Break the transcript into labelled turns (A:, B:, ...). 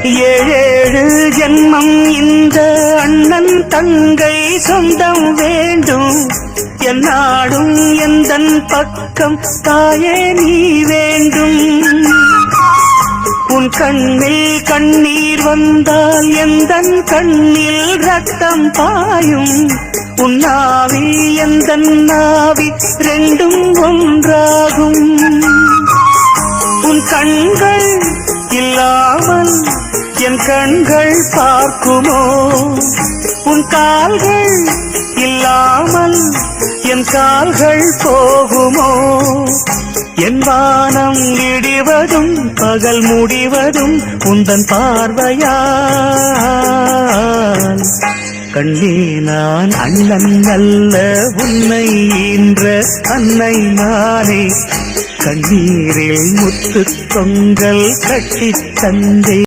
A: ஏழேழு ஜென்மம் இந்த அண்ணன் தங்கை சொந்தம் வேண்டும். என்னாடும் எந்தன் பக்கம் தாயே நீ வேண்டும். உன் கண்ணில் கண்ணீர் வந்தால் எந்தன் கண்ணில் ரத்தம் பாயும். உன் நாவி எந்தன் நாவி ரெண்டும் ஒன்றாகும். உன் கண்கள் இல்லாமல் என் கண்கள் பார்க்குமோ? உன் கால்கள் இல்லாமல் என் கால்கள் போகுமோ? என் வானம் இடிவதும் பகல் முடிவதும் உந்தன் பார்வையால். கண்ணே நான் அண்ணன் அல்ல உன்னை ஈன்ற அன்னை நானே. கண்ணீரில் முத்து தொங்கல் கட்டித் தந்தே.